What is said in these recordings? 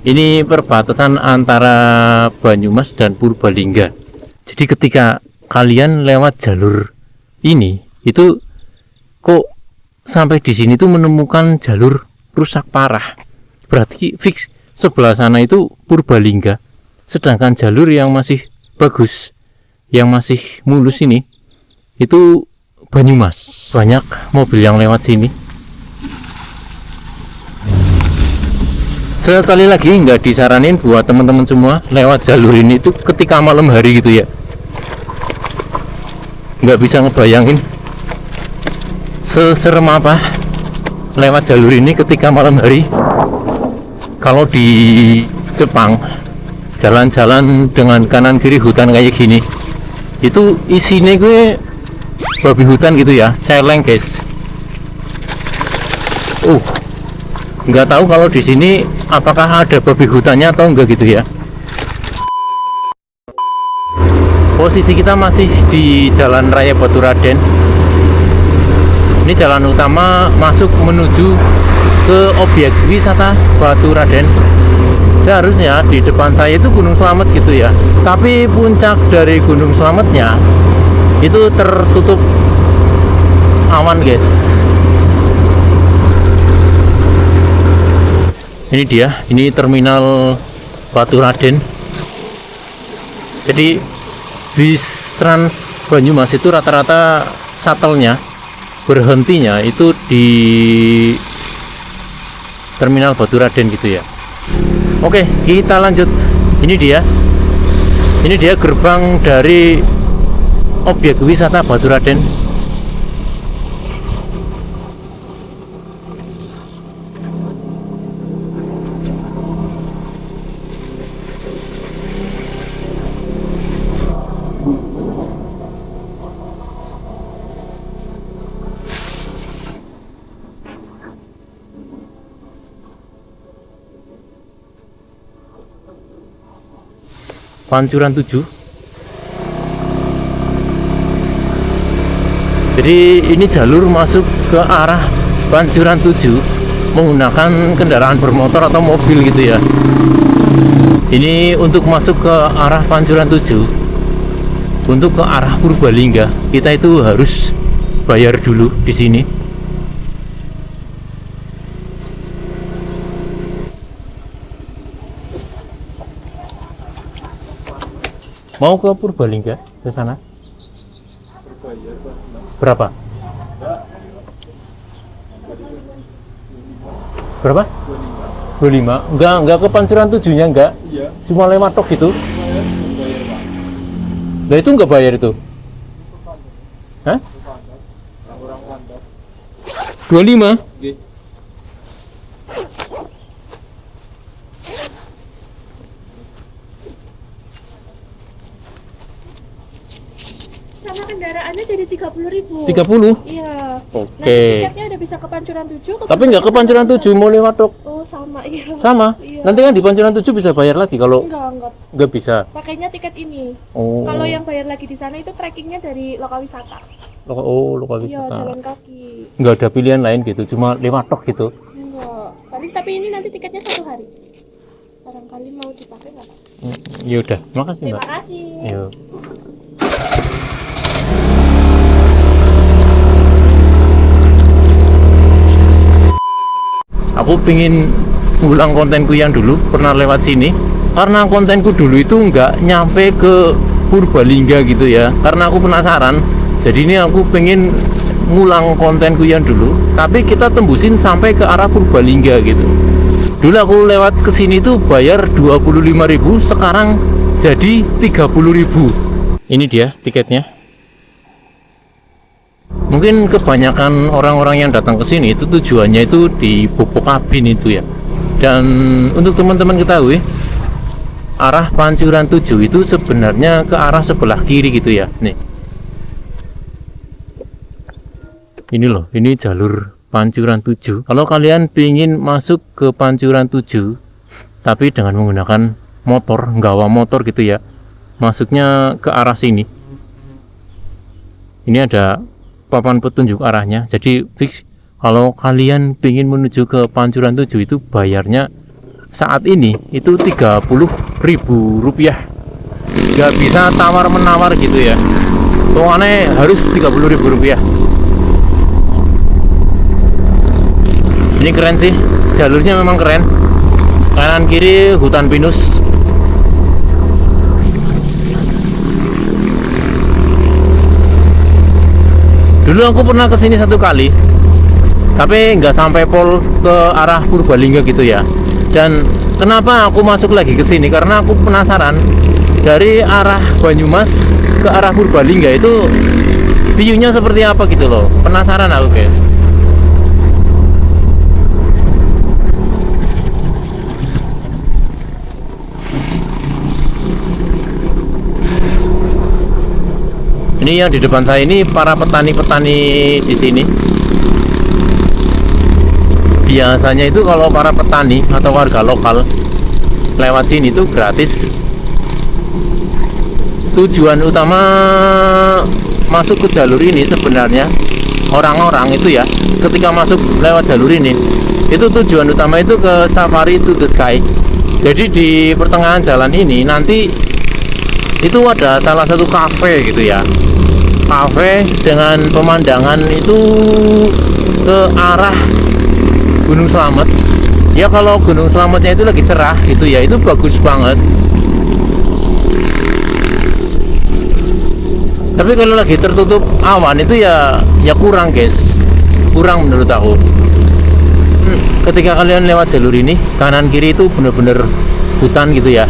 Ini perbatasan antara Banyumas dan Purbalingga. Jadi ketika kalian lewat jalur ini, itu kok sampai di sini tuh menemukan jalur rusak parah. Berarti fix sebelah sana itu Purbalingga. Sedangkan jalur yang masih bagus, yang masih mulus ini, itu Banyumas. Banyak mobil yang lewat sini. Sekali lagi nggak disaranin buat teman-teman semua lewat jalur ini itu ketika malam hari gitu ya. Nggak bisa ngebayangin seserem apa lewat jalur ini ketika malam hari. Kalau di Jepang jalan-jalan dengan kanan kiri hutan kayak gini, itu isinya gue babi hutan gitu ya, celeng guys. Nggak tahu kalau di sini apakah ada babi hutannya atau enggak gitu ya. Posisi kita masih di Jalan Raya Baturaden. Ini jalan utama masuk menuju ke objek wisata Baturaden. Seharusnya di depan saya itu Gunung Slamet gitu ya. Tapi puncak dari Gunung Slametnya itu tertutup awan guys. Ini dia, ini terminal Baturaden. Jadi bis Trans Banyumas itu rata-rata shuttle-nya berhentinya itu di terminal Baturaden gitu ya. Oke, kita lanjut. Ini dia gerbang dari objek wisata Baturaden. Pancuran 7. Jadi ini jalur masuk ke arah Pancuran 7 menggunakan kendaraan bermotor atau mobil gitu ya. Ini untuk masuk ke arah Pancuran 7. Untuk ke arah Purbalingga, kita itu harus bayar dulu di sini. Mau ke Purbalingga ke sana? Berapa? Berapa? 25. Enggak ke Pancuran 7-nya enggak? Iya. Cuma lewat tok gitu. Lah itu enggak bayar itu? Hah? 25? Sama kendaraannya jadi 30.000. 30? Iya. Oke. Nanti tiketnya udah bisa ke Pancuran 7. Tapi nggak ke Pancuran 7, mau lewat tok. Oh, sama iya. Sama? Iya. Nanti kan di Pancuran 7 bisa bayar lagi kalau Enggak. nggak bisa. Pakainya tiket ini. Oh. Kalau yang bayar lagi di sana itu trekkingnya dari lokal wisata. Lokal Iya, wisata. jalan kaki. Nggak ada pilihan lain gitu, cuma lewat tok gitu. Enggak. Paling tapi ini nanti tiketnya 1 hari. Barangkali mau dipakai nggak? Ya udah, makasih Terima Mbak. kasih. Yuk. Aku pingin ngulang kontenku yang dulu pernah lewat sini, karena kontenku dulu itu nggak nyampe ke Purbalingga gitu ya, karena aku penasaran. Jadi ini aku pengen ngulang kontenku yang dulu, tapi kita tembusin sampai ke arah Purbalingga gitu. Dulu aku lewat ke sini tuh bayar 25.000, sekarang jadi 30.000. Ini dia tiketnya. Mungkin kebanyakan orang-orang yang datang ke sini itu tujuannya itu di Bopo Kabin itu ya. Dan untuk teman-teman ketahui, arah Pancuran 7 itu sebenarnya ke arah sebelah kiri gitu ya. Nih. Ini loh, ini jalur Pancuran 7. Kalau kalian ingin masuk ke Pancuran 7 tapi dengan menggunakan motor, nggawa motor gitu ya, masuknya ke arah sini. Ini ada papan petunjuk arahnya. Jadi fix kalau kalian ingin menuju ke Pancuran 7 itu bayarnya saat ini itu 30.000 rupiah. Nggak bisa tawar menawar gitu ya, pokoknya harus 30.000 rupiah. Ini keren sih, jalurnya memang keren, kanan kiri hutan pinus. Dulu aku pernah kesini satu kali, tapi nggak sampai pol ke arah Purbalingga gitu ya. Dan kenapa aku masuk lagi ke sini? Karena aku penasaran dari arah Banyumas ke arah Purbalingga itu view-nya seperti apa gitu loh. Penasaran aku guys. Ini yang di depan saya ini para petani-petani di sini. Biasanya itu kalau para petani atau warga lokal lewat sini itu gratis. Tujuan utama masuk ke jalur ini sebenarnya orang-orang itu ya, ketika masuk lewat jalur ini itu tujuan utama itu ke Safari to the Sky. Jadi di pertengahan jalan ini nanti itu ada salah satu cafe gitu ya, cafe dengan pemandangan itu ke arah Gunung Slamet ya. Kalau Gunung Slametnya itu lagi cerah gitu ya, itu bagus banget. Tapi kalau lagi tertutup awan itu ya kurang guys, kurang menurut aku. Ketika kalian lewat jalur ini kanan kiri itu bener-bener hutan gitu ya.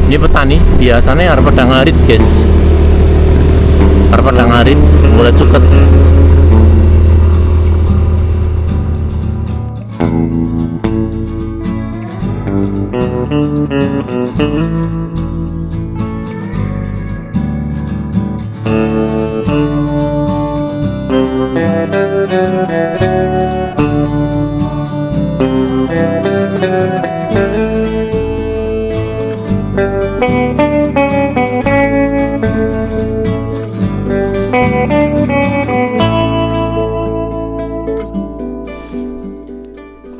Ini petani biasanya harus pedang arit guys, harus pedang arit mulai cuket.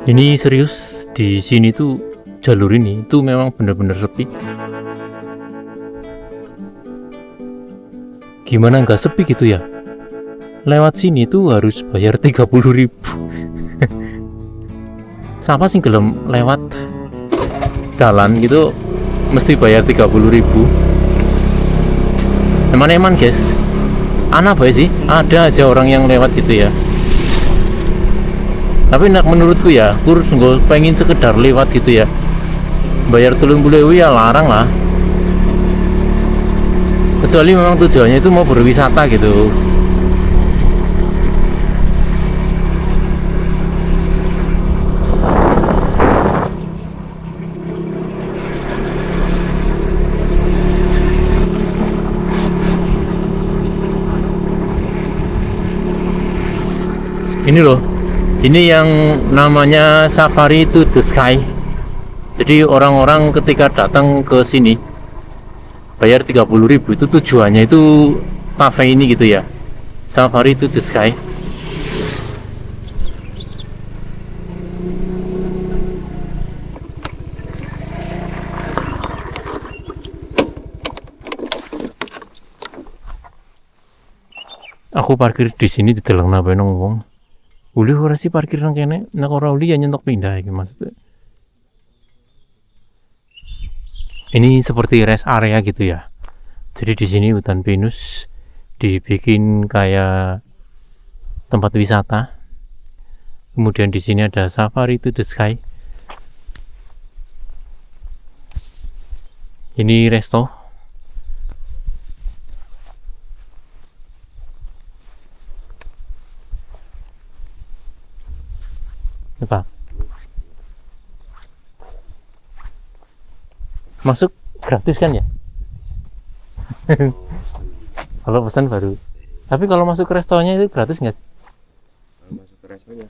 Ini serius, di sini tuh jalur ini tuh memang bener-bener sepi. Gimana nggak sepi gitu ya? Lewat sini tuh harus bayar 30.000. Siapa sih gelem lewat jalan gitu mesti bayar 30.000? Eman-eman guys, aneh apa sih? Ada aja orang yang lewat gitu ya. Tapi menurutku ya, aku nggak pengen sekedar lewat gitu ya, bayar 30.000 ya larang lah. Kecuali memang tujuannya itu mau berwisata gitu. Ini loh, ini yang namanya Safari to the Sky. Jadi orang-orang ketika datang ke sini bayar 30.000 itu tujuannya itu cafe ini gitu ya, Safari to the Sky. Aku parkir di sini di dalam napa nong wong. Uli ora sih parkir nang kene, nek ora uli ya nyentok pindah iki maksudnya. Ini seperti rest area gitu ya. Jadi di sini hutan pinus dibikin kayak tempat wisata. Kemudian di sini ada Safari to the Sky. Ini resto. Apa? Masuk gratis kan ya? Kalau pesan baru. Tapi kalau masuk ke restonya itu gratis nggak sih? Masuk ke restonya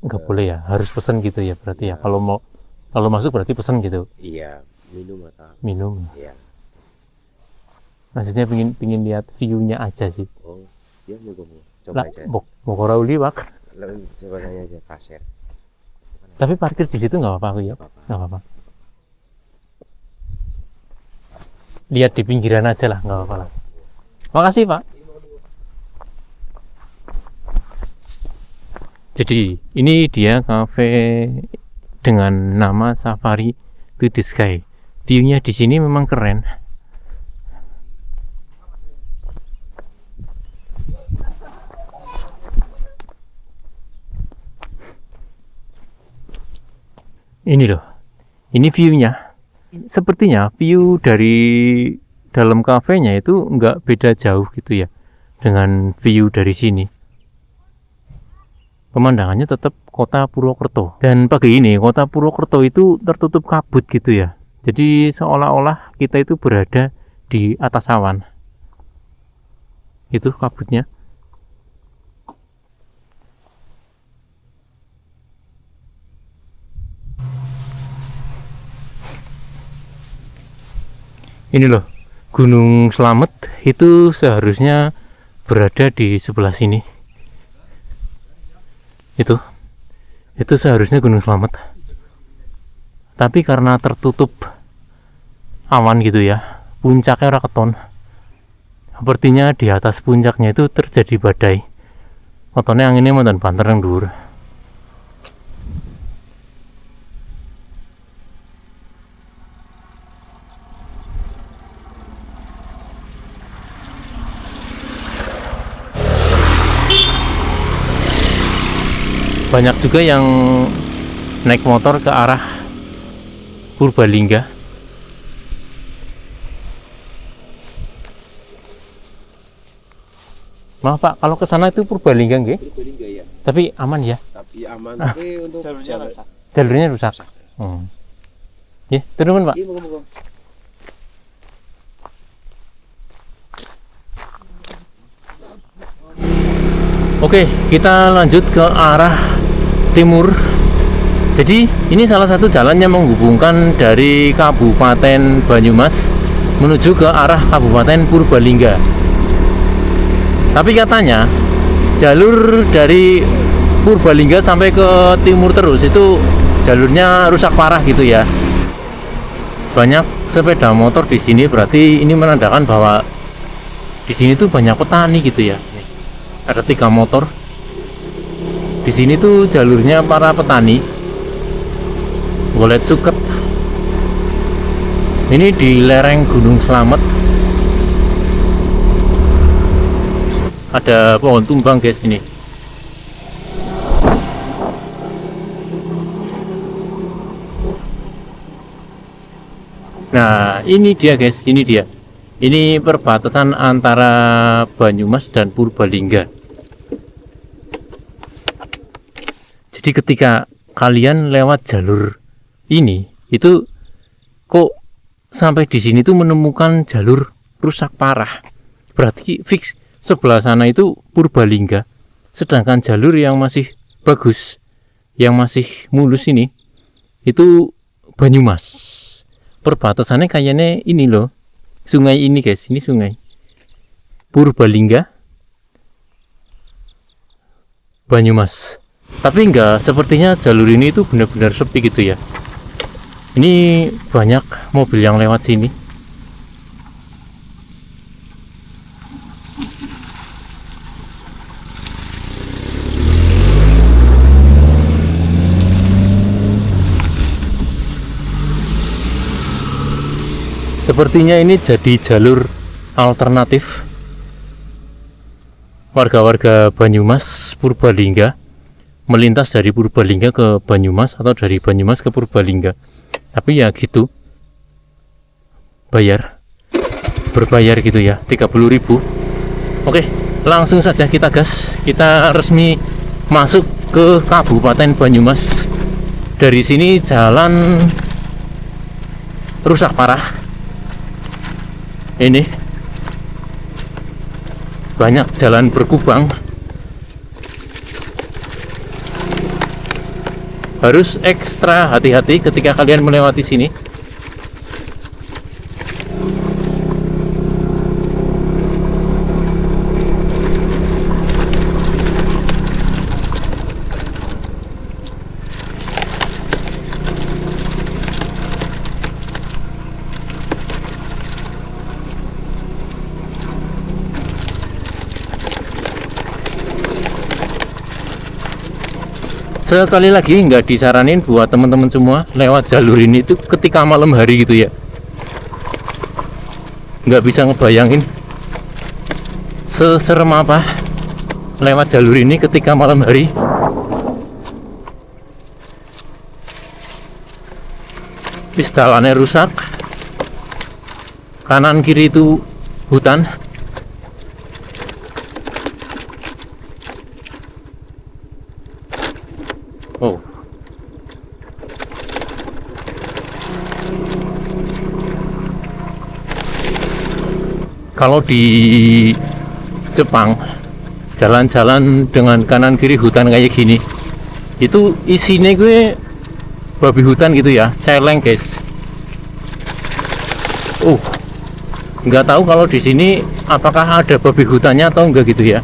Nggak boleh ya, harus pesan gitu ya berarti ya. Kalau masuk berarti pesan gitu. iya, minum atau Minum. iya. Maksudnya pingin lihat view-nya aja sih. Oh, iya mau coba Lah, aja. mau uli wak. Lalu coba tanya aja pasir. Tapi parkir di situ nggak apa-apa ya. Apa-apa. Nggak apa-apa. Lihat di pinggiran aja lah, nggak apa-apa lah. Makasih Pak. Jadi ini dia cafe dengan nama Safari to the Sky. View-nya di sini memang keren. Ini loh, ini view-nya. Sepertinya view dari dalam kafenya itu nggak beda jauh gitu ya dengan view dari sini. Pemandangannya tetap kota Purwokerto. Dan pagi ini kota Purwokerto itu tertutup kabut gitu ya. Jadi seolah-olah kita itu berada di atas awan. Itu kabutnya. Ini loh, Gunung Slamet itu seharusnya berada di sebelah sini. Itu seharusnya Gunung Slamet. Tapi karena tertutup awan gitu ya, puncaknya ora keton. Sepertinya di atas puncaknya itu terjadi badai. Otone anginnya mantan banter yang dhuwur. Banyak juga yang naik motor ke arah Purbalingga. Maaf Pak, kalau ke sana itu Purbalingga nggih? Purbalingga ya. Tapi aman ya? Tapi aman. Tapi untuk Jalurnya rusak. Ya, turun Pak. Iya, moga-moga. Oke, kita lanjut ke arah timur. Jadi ini salah satu jalan yang menghubungkan dari Kabupaten Banyumas menuju ke arah Kabupaten Purbalingga. Tapi katanya jalur dari Purbalingga sampai ke timur terus itu jalurnya rusak parah gitu ya. Banyak sepeda motor di sini, berarti ini menandakan bahwa di sini tuh banyak petani gitu ya. Ada 3 motor di sini tuh jalurnya para petani. Golet suket. Ini di lereng Gunung Slamet. Ada pohon tumbang guys ini. Nah ini dia guys, ini dia. Ini perbatasan antara Banyumas dan Purbalingga. Jadi ketika kalian lewat jalur ini, itu kok sampai di sini tuh menemukan jalur rusak parah. Berarti fix sebelah sana itu Purbalingga. Sedangkan jalur yang masih bagus, yang masih mulus ini, itu Banyumas. Perbatasannya kayaknya ini loh. Sungai ini guys, ini sungai Purbalingga Banyumas. Tapi enggak, sepertinya jalur ini itu benar-benar sepi gitu ya. Ini banyak mobil yang lewat sini. Sepertinya ini jadi jalur alternatif warga-warga Banyumas Purbalingga melintas dari Purbalingga ke Banyumas atau dari Banyumas ke Purbalingga. Tapi ya gitu, berbayar gitu ya, 30.000. Oke, langsung saja kita gas. Kita resmi masuk ke Kabupaten Banyumas. Dari sini jalan rusak parah. Ini banyak jalan berkubang. Harus ekstra hati-hati ketika kalian melewati sini. sekali lagi nggak disaranin buat teman-teman semua lewat jalur ini itu ketika malam hari gitu ya. Nggak bisa ngebayangin seserem apa lewat jalur ini ketika malam hari. Jalannya rusak, kanan kiri itu hutan. Oh, kalau di Jepang jalan-jalan dengan kanan kiri hutan kayak gini itu isinya gue babi hutan gitu ya, celeng guys. Nggak tahu kalau di sini apakah ada babi hutannya atau enggak gitu ya.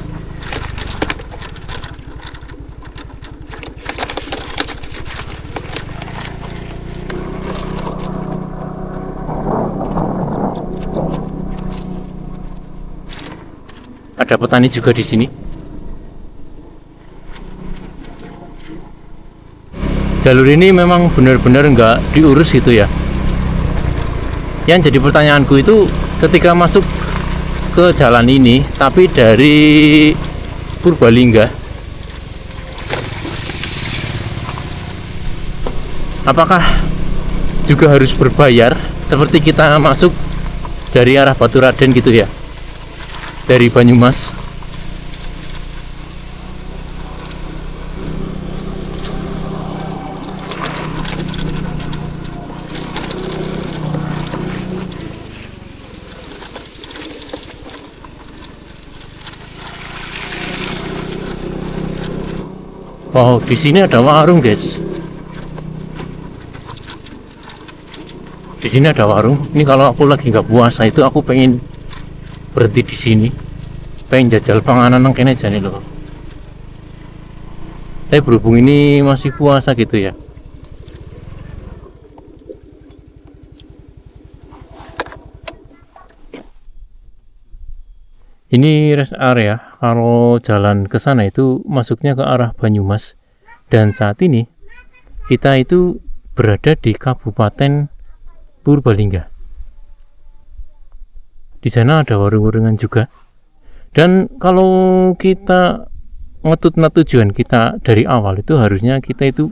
Ada petani juga di sini. Jalur ini memang benar-benar nggak diurus gitu ya. Yang jadi pertanyaanku itu ketika masuk ke jalan ini tapi dari Purbalingga, apakah juga harus berbayar seperti kita masuk dari arah Baturaden gitu ya, dari Banyumas? Wow, di sini ada warung, guys. Di sini ada warung. Ini kalau aku lagi nggak puasa itu aku pengen berhenti di sini, pengen jajal panganan nang kene jane loh. Tapi berhubung ini masih puasa gitu ya. Ini rest area. Kalau jalan ke sana itu masuknya ke arah Banyumas. Dan saat ini kita itu berada di Kabupaten Purbalingga. Di sana ada warung-warungan juga. Dan kalau kita ngetutna tujuan kita dari awal itu harusnya kita itu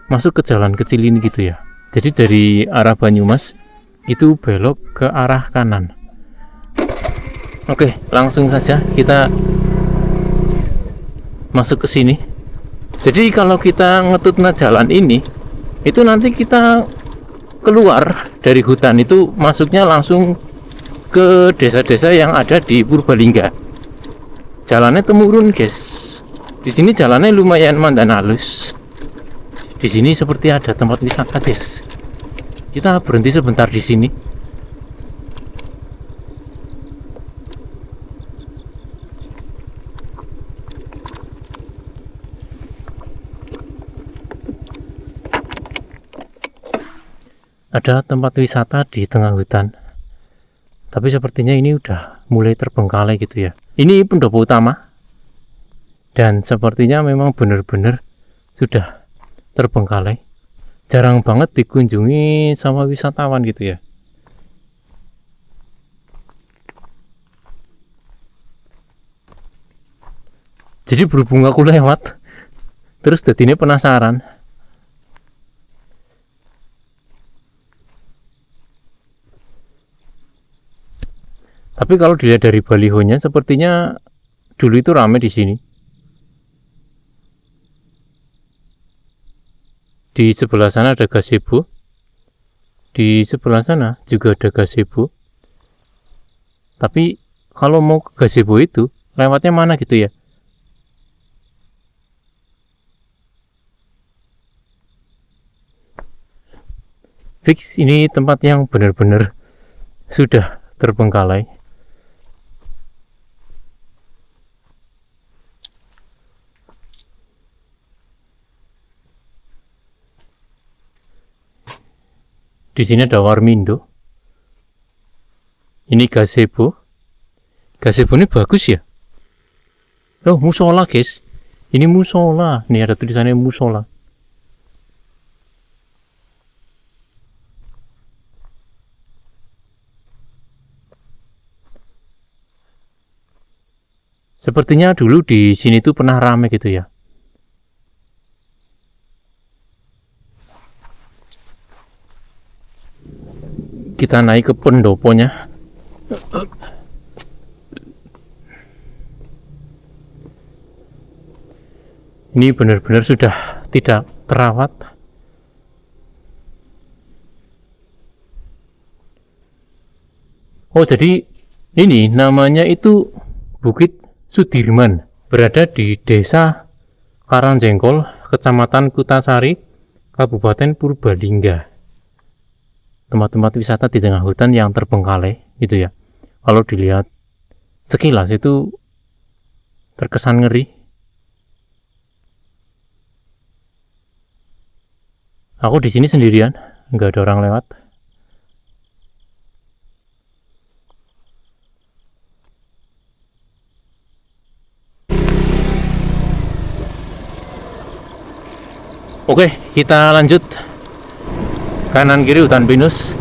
masuk ke jalan kecil ini gitu ya. Jadi dari arah Banyumas itu belok ke arah kanan. Oke, langsung saja kita masuk ke sini. Jadi kalau kita ngetutna jalan ini, itu nanti kita keluar dari hutan itu masuknya langsung ke desa-desa yang ada di Purbalingga. Jalannya temurun, guys. Di sini jalannya lumayan mandan halus. Di sini seperti ada tempat wisata, guys. Kita berhenti sebentar di sini. Ada tempat wisata di tengah hutan, tapi sepertinya ini udah mulai terbengkalai gitu ya. Ini pendopo utama dan sepertinya memang benar-benar sudah terbengkalai, jarang banget dikunjungi sama wisatawan gitu ya. Jadi berhubung aku lewat terus jadinya penasaran. Tapi kalau dilihat dari balihonya, sepertinya dulu itu ramai di sini. Di sebelah sana ada gazebo. Di sebelah sana juga ada gazebo. Tapi kalau mau ke gazebo itu, lewatnya mana gitu ya? Fix, ini tempat yang benar-benar sudah terbengkalai. Di sini ada warmindo. Ini gazebo. Gazebo ini bagus ya. Oh, musola, guys. Ini musola, nih ada tulisannya musola. Sepertinya dulu di sini tuh pernah rame gitu ya. Kita naik ke pendoponya. Ini benar-benar sudah tidak terawat. Oh, jadi ini namanya itu Bukit Sudirman, berada di Desa Karangjengkol, Kecamatan Kutasari, Kabupaten Purbalingga. Tempat-tempat wisata di tengah hutan yang terbengkalai gitu ya. Kalau dilihat sekilas itu terkesan ngeri. Aku di sini sendirian, nggak ada orang lewat. Oke, kita lanjut. Kanan kiri hutan pinus.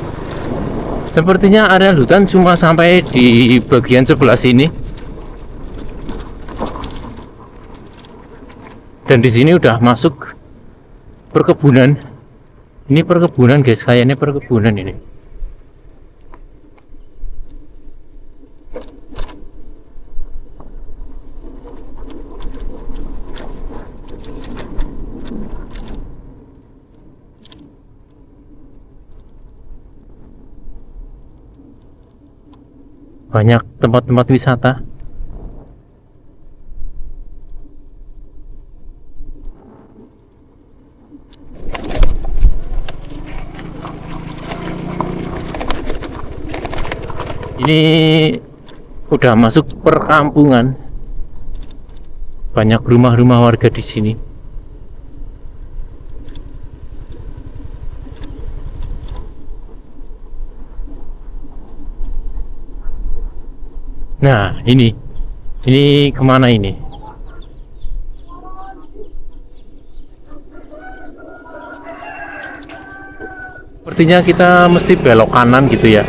Sepertinya area hutan cuma sampai di bagian sebelah sini. Dan di sini udah masuk perkebunan. Ini perkebunan guys, kayaknya perkebunan ini. Banyak tempat-tempat wisata. Ini udah masuk perkampungan. Banyak rumah-rumah warga di sini. Nah, ini kemana ini? Sepertinya kita mesti belok kanan gitu ya.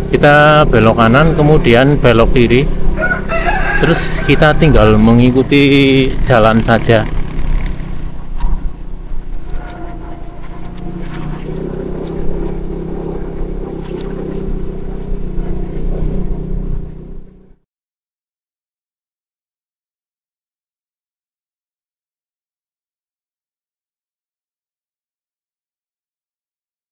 Kita belok kanan, kemudian belok kiri, terus kita tinggal mengikuti jalan saja.